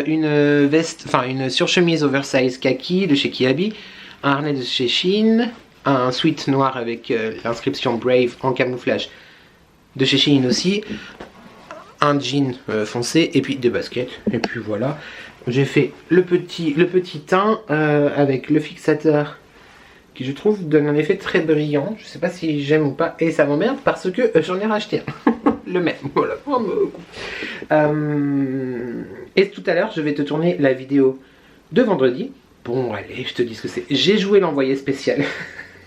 Une veste, enfin une surchemise oversize kaki de chez Kiabi. Un harnais de chez Shein. Un sweat noir avec l'inscription Brave en camouflage de chez Shein aussi. Un jean foncé et puis des baskets. Et puis voilà. J'ai fait le petit teint avec le fixateur qui je trouve donne un effet très brillant. Je sais pas si j'aime ou pas et ça m'emmerde parce que j'en ai racheté un. Le même, voilà. Et tout à l'heure je vais te tourner la vidéo de vendredi. Bon allez, je te dis ce que c'est. J'ai joué l'envoyé spécial.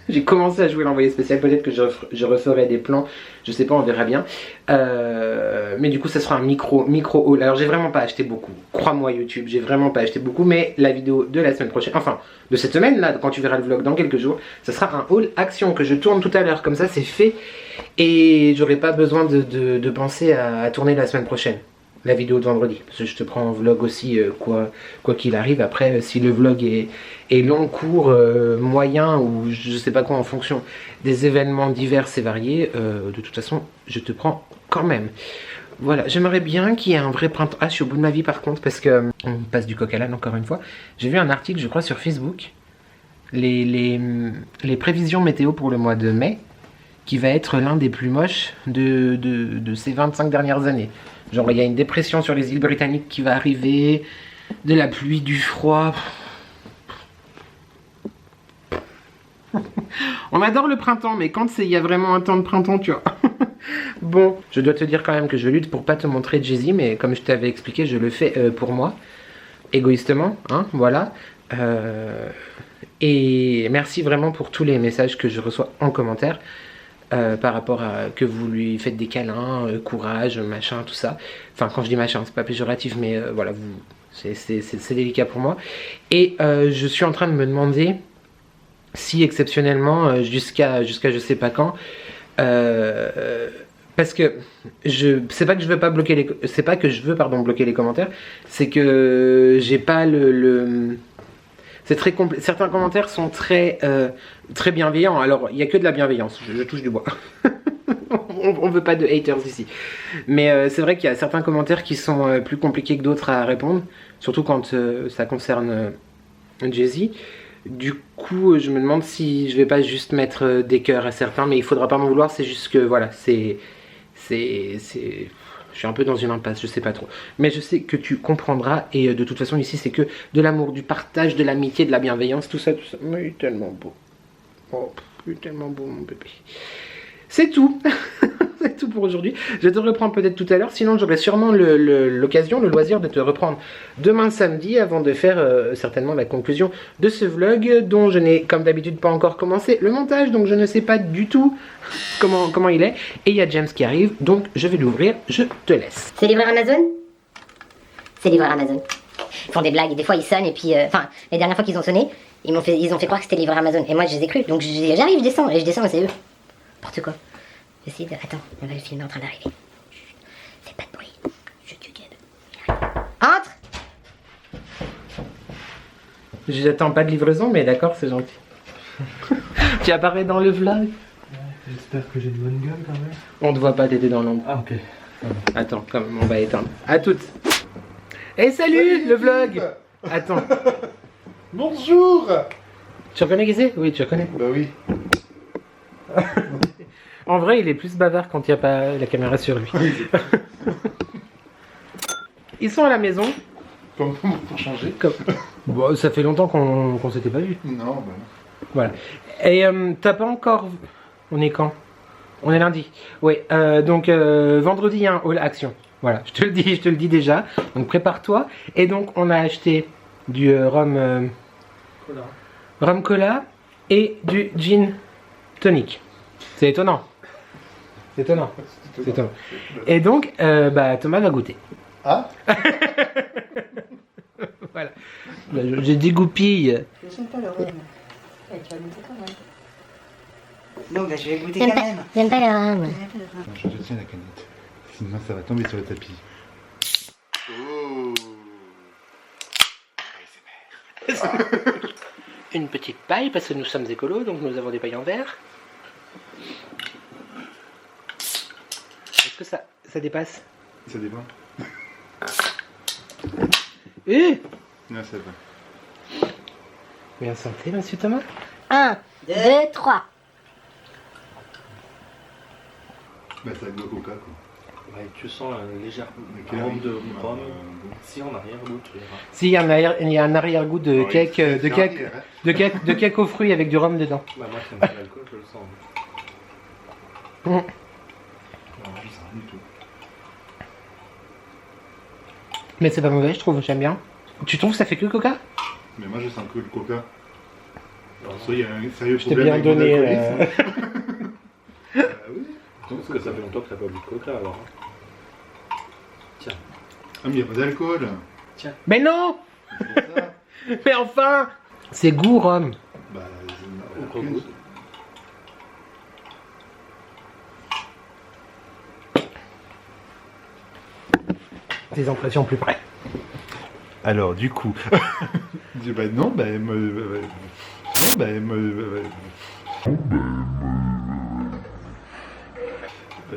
J'ai commencé à jouer l'envoyé spécial, peut-être que je referai des plans, je sais pas, on verra bien. Mais du coup ça sera un micro haul. Alors j'ai vraiment pas acheté beaucoup, crois-moi YouTube, j'ai vraiment pas acheté beaucoup. Mais la vidéo de la semaine prochaine, enfin de cette semaine là, quand tu verras le vlog dans quelques jours, ça sera un haul action que je tourne tout à l'heure, comme ça c'est fait. Et j'aurai pas besoin de penser à tourner la semaine prochaine. La vidéo de vendredi, parce que je te prends en vlog aussi quoi qu'il arrive. Après si le vlog est long, court, moyen ou je sais pas quoi en fonction des événements divers et variés, de toute façon je te prends quand même. Voilà, j'aimerais bien qu'il y ait un vrai printemps. Ah, je suis au bout de ma vie par contre parce que on passe du coq à l'âne encore une fois. J'ai vu un article je crois sur Facebook, les prévisions météo pour le mois de mai, qui va être l'un des plus moches de ces 25 dernières années. Genre il y a une dépression sur les îles britanniques qui va arriver, de la pluie, du froid. On adore le printemps, mais quand il y a vraiment un temps de printemps, tu vois. Bon, je dois te dire quand même que je lutte pour pas te montrer Jay-Z, mais comme je t'avais expliqué, je le fais pour moi, égoïstement, hein, voilà. Et merci vraiment pour tous les messages que je reçois en commentaire. Par rapport à que vous lui faites des câlins, courage, machin, tout ça. Enfin, quand je dis machin, c'est pas péjoratif, mais voilà, c'est délicat pour moi. Et je suis en train de me demander si exceptionnellement, jusqu'à je sais pas quand, parce que c'est pas que je veux pas bloquer les, c'est pas que je veux pardon bloquer les commentaires, c'est que j'ai pas c'est très complet. Certains commentaires sont très bienveillants. Alors, il n'y a que de la bienveillance. Je touche du bois. on veut pas de haters ici. Mais c'est vrai qu'il y a certains commentaires qui sont plus compliqués que d'autres à répondre. Surtout quand ça concerne Jay-Z. Du coup, je me demande si je vais pas juste mettre des cœurs à certains. Mais il faudra pas m'en vouloir. C'est juste que, voilà, je suis un peu dans une impasse, je sais pas trop. Mais je sais que tu comprendras. Et de toute façon, ici, c'est que de l'amour, du partage, de l'amitié, de la bienveillance, tout ça, tout ça. Mais il est tellement beau. Oh, il est tellement beau, mon bébé. C'est tout. C'est tout pour aujourd'hui. Je te reprends peut-être tout à l'heure. Sinon, j'aurai sûrement l'occasion, le loisir de te reprendre demain samedi avant de faire certainement la conclusion de ce vlog dont je n'ai, comme d'habitude, pas encore commencé le montage. Donc, je ne sais pas du tout comment il est. Et il y a James qui arrive. Donc, je vais l'ouvrir. Je te laisse. C'est livreur Amazon? C'est livreur Amazon. Ils font des blagues, des fois ils sonnent et puis... Enfin, les dernières fois qu'ils ont sonné, ils ont fait croire que c'était livreur Amazon. Et moi, je les ai cru. Donc, j'arrive, je descends et c'est eux. N'importe quoi. J'essaie de... Attends, on va le filmer en train d'arriver. Fais pas de bruit. Je te gueule. Entre! J'attends pas de livraison, mais d'accord, c'est gentil. Tu apparais dans le vlog. Ouais, j'espère que j'ai une bonne gueule quand même. On te voit pas, t'étais dans l'ombre. Ah, ok. Attends, quand même, on va éteindre. À toutes. Et salut, le vlog. Attends. Bonjour. Tu reconnais qui c'est? Oui, tu reconnais. Bah oui. En vrai, il est plus bavard quand il n'y a pas la caméra sur lui. Ils sont à la maison. Pour changer. Bon, ça fait longtemps qu'on s'était pas vu. Non, bah Voilà. Et t'as pas encore... On est quand? On est lundi. Oui, donc vendredi, il y a un haul action. Voilà, je te le dis déjà. Donc prépare-toi. Et donc, on a acheté du rhum cola et du gin tonic. C'est étonnant. C'est étonnant. C'est étonnant. Et donc, bah, Thomas va goûter. Ah. Voilà. Bah, j'ai dégoupille. J'aime pas le rhum. Ouais, tu vas goûter quand même. Bon, bah, je vais goûter quand même. J'aime pas le rhum. Je te tiens la canette. Sinon, ça va tomber sur le tapis. Oh. Une petite paille, parce que nous sommes écolos, donc nous avons des pailles en verre. Est-ce que ça dépasse? Ça dépend. Eh, Non, ça va. bien santé, monsieur Thomas. 1, 2, 3. Bah, ça goûte au coca, quoi. Ouais, tu sens un léger quel arôme de arôme rhum. bon. Si en arrière-goût, tu verras. Si, il y a un arrière-goût de Ouais, cake, c'est de cake, arrière, hein. de cake aux fruits avec du rhum dedans. Bah, moi, qui aime pas l'alcool, je le sens. Mm. Non, je sens rien du tout. Mais c'est pas mauvais, je trouve, j'aime bien. Tu trouves que ça fait que le coca? Mais moi, je sens que le coca. Alors, ça, il y a un sérieux Je t'ai problème bien avec mon donné. alcoolisme. Ah oui. Parce que ça fait longtemps que t'as pas bu de coca alors. Tiens. Ah, mais il n'y a pas d'alcool. Mais non. C'est pour ça. Mais enfin, c'est goût rhum. Bah, On regoute. Des impressions plus près. Alors, du coup. Bah non, bah.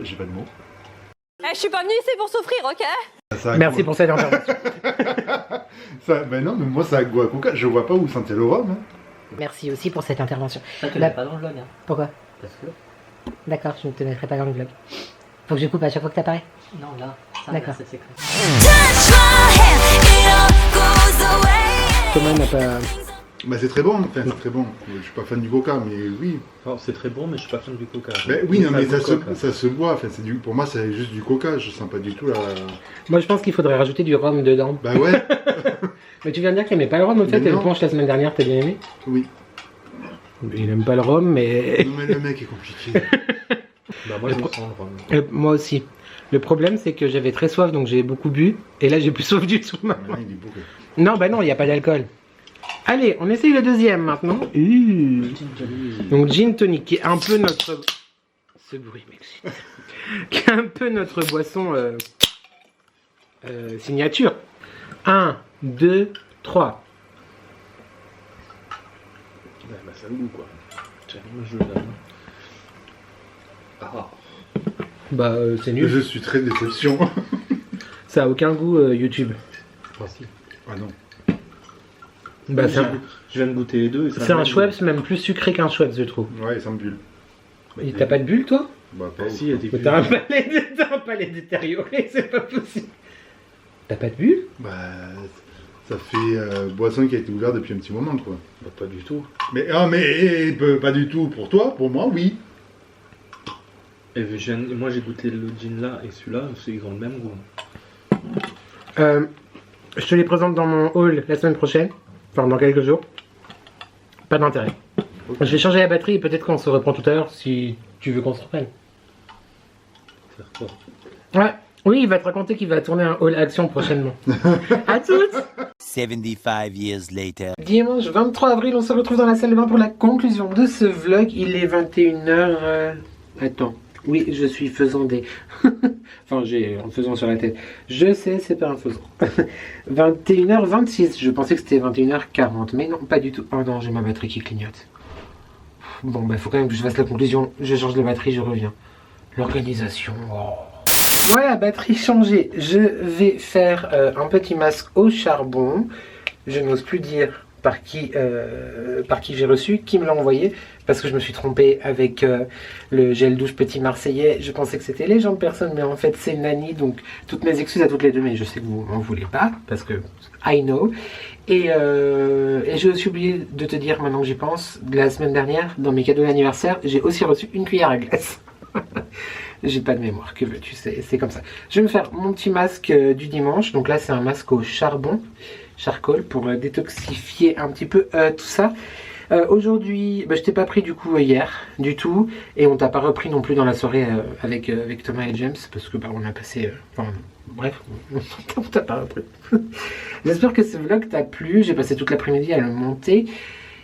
J'ai pas de mots. Je suis pas venue ici pour souffrir, ok? Ça a Merci goût- pour cette intervention. Bah non, mais moi ça a goût à coca. Je vois pas où sentait le rhum. Hein. Merci aussi pour cette intervention. Ça, tu La- l'as pas dans le vlog, hein. Pourquoi? Parce que. D'accord, je ne te mettrai pas dans le vlog. Faut que je coupe à chaque fois que t'apparais. Non, là. Ça, D'accord. là, c'est secret. Touch my hand, it all goes away. Thomas n'a pas. Bah c'est très bon, enfin c'est très bon. Je suis pas fan du coca, mais oui. Alors, c'est très bon, mais je suis pas fan du coca. Bah oui, non, mais goûte coca. ça se boit. Enfin, c'est pour moi, c'est juste du coca. Je sens pas du tout la. Moi, je pense qu'il faudrait rajouter du rhum dedans. Bah ouais, Mais tu viens de dire qu'il aimait pas le rhum, au fait, Mais et le non. punch la semaine dernière, t'as bien aimé? oui. Il aime pas le rhum, mais. Non, mais le mec est compliqué. Bah, moi, je le sens le rhum. Moi aussi. Le problème, c'est que j'avais très soif, donc j'ai beaucoup bu. Et là, j'ai plus soif du tout maintenant. Mais il est bourré. Non, bah non, il n'y a pas d'alcool. Allez, on essaye le deuxième maintenant. Donc, gin tonic, qui est un peu notre. Ce bruit m'excite. Qui est un peu notre boisson signature. 1, 2, 3. Ouais, bah, ça a le goût, quoi. Tiens, moi, je le donne. Ah. Bah, c'est nul. Je suis très déception. Ça a aucun goût YouTube. Bah, si. Ah non. Bah, c'est un, Je viens de goûter les deux. et ça c'est a un le même Schweppes, même plus sucré qu'un Schweppes, je trouve. Ouais, il sent bulle. Et t'as pas de bulle, toi? Bah goût. pas Bah, si, il y a des Mais bulles. t'as un palais détérioré, c'est pas possible. T'as pas de bulle? Bah ça fait boisson qui a été ouverte depuis un petit moment quoi. Bah, pas du tout. Mais pas du tout pour toi, pour moi oui. Et moi, j'ai goûté le gin là et celui-là, ils ont le même goût. Je te les présente dans mon haul la semaine prochaine. Enfin, dans quelques jours. Pas d'intérêt. Je vais changer la batterie et peut-être qu'on se reprend tout à l'heure si tu veux qu'on se reprenne. Faire quoi? Ouais. Oui, il va te raconter qu'il va tourner un haul action prochainement. À toutes! 75 years later. Dimanche 23 avril, on se retrouve dans la salle de bain pour la conclusion de ce vlog. Il est 21h. Attends. Oui, je suis faisant des. Enfin, j'ai un faisant sur la tête. Je sais, c'est pas un faisant. 21h26. Je pensais que c'était 21h40. Mais non, pas du tout. Oh non, j'ai ma batterie qui clignote. Bon, bah, faut quand même que je fasse la conclusion. Je change de batterie, je reviens. L'organisation. Oh. Voilà, batterie changée. Je vais faire un petit masque au charbon. Je n'ose plus dire par qui j'ai reçu, qui me l'a envoyé, parce que je me suis trompé avec le gel douche Petit Marseillais. Je pensais que c'était Légende Personne, mais en fait c'est Nani, donc toutes mes excuses à toutes les deux, mais je sais que vous m'en voulez pas, parce que I know. Et j'ai aussi oublié de te dire, maintenant que j'y pense, la semaine dernière, dans mes cadeaux d'anniversaire, j'ai aussi reçu une cuillère à glace. J'ai pas de mémoire, que veux-tu, c'est comme ça. Je vais me faire mon petit masque du dimanche, donc là c'est un masque au charbon, charcoal, pour détoxifier un petit peu tout ça. Aujourd'hui, je t'ai pas pris du coup hier, du tout, et on t'a pas repris non plus dans la soirée avec Thomas et James, parce que on a passé... bref, on t'a pas repris. J'espère que ce vlog t'a plu, j'ai passé toute l'après-midi à le monter.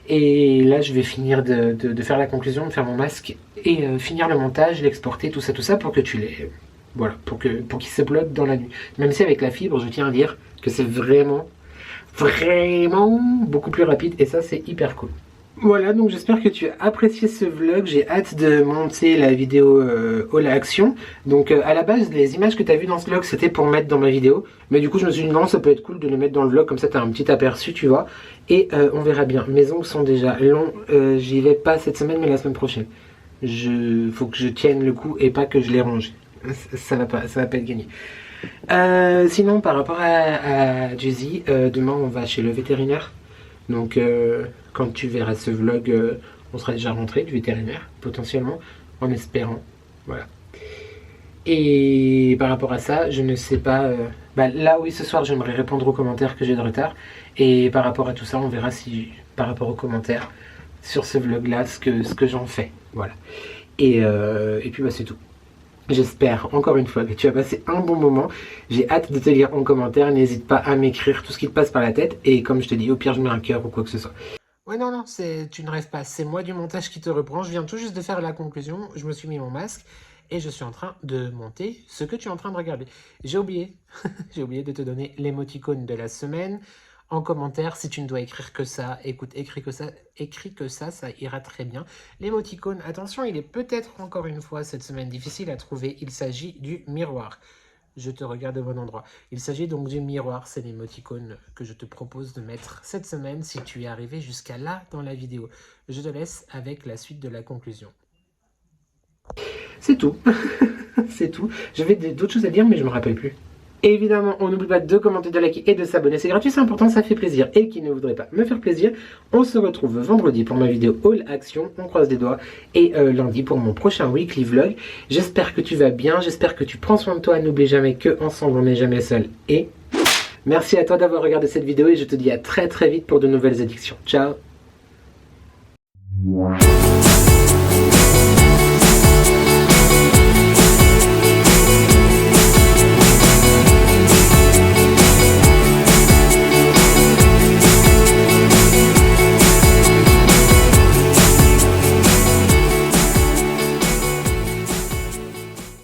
Et là, je vais finir de faire la conclusion, de faire mon masque et finir le montage, l'exporter, tout ça pour que tu les... Voilà, pour qu'il s'upload dans la nuit. Même si avec la fibre, je tiens à dire que c'est vraiment vraiment beaucoup plus rapide et ça c'est hyper cool. Voilà, donc j'espère que tu as apprécié ce vlog. J'ai hâte de monter la vidéo All Action. Donc à la base, les images que tu as vues dans ce vlog, c'était pour mettre dans ma vidéo. Mais du coup, je me suis dit non, ça peut être cool de les mettre dans le vlog, comme ça tu as un petit aperçu, tu vois. Et on verra bien. Mes ongles sont déjà longs. J'y vais pas cette semaine, mais la semaine prochaine. Faut que je tienne le coup et pas que je les ronge. Ça va pas être gagné. Sinon, par rapport à Jay-Z, demain on va chez le vétérinaire. Donc quand tu verras ce vlog, on sera déjà rentré du vétérinaire, potentiellement, en espérant. Voilà. Et par rapport à ça, je ne sais pas... là oui, ce soir, j'aimerais répondre aux commentaires que j'ai de retard. Et par rapport à tout ça, on verra si, par rapport aux commentaires, sur ce vlog-là, ce que j'en fais. Voilà. Et puis c'est tout. J'espère encore une fois que tu as passé un bon moment. J'ai hâte de te lire en commentaire. N'hésite pas à m'écrire tout ce qui te passe par la tête. Et comme je te dis, au pire je mets un cœur ou quoi que ce soit. Ouais non, tu ne rêves pas. C'est moi du montage qui te reprend. Je viens tout juste de faire la conclusion. Je me suis mis mon masque. Et je suis en train de monter ce que tu es en train de regarder. J'ai oublié. J'ai oublié de te donner l'émoticône de la semaine. En commentaire, si tu ne dois écrire que ça, écoute, écris que ça, ça ira très bien. L'émoticône, attention, il est peut-être encore une fois cette semaine difficile à trouver. Il s'agit du miroir. Je te regarde au bon endroit. Il s'agit donc du miroir, c'est l'émoticône que je te propose de mettre cette semaine si tu es arrivé jusqu'à là dans la vidéo. Je te laisse avec la suite de la conclusion. C'est tout. C'est tout. J'avais d'autres choses à dire, mais je ne me rappelle plus. Évidemment, on n'oublie pas de commenter, de liker et de s'abonner. C'est gratuit, c'est important, ça fait plaisir. Et qui ne voudrait pas me faire plaisir, on se retrouve vendredi pour ma vidéo All Action. On croise des doigts. Et lundi pour mon prochain weekly vlog. J'espère que tu vas bien. J'espère que tu prends soin de toi. N'oublie jamais que ensemble on n'est jamais seul. Et merci à toi d'avoir regardé cette vidéo. Et je te dis à très très vite pour de nouvelles addictions. Ciao.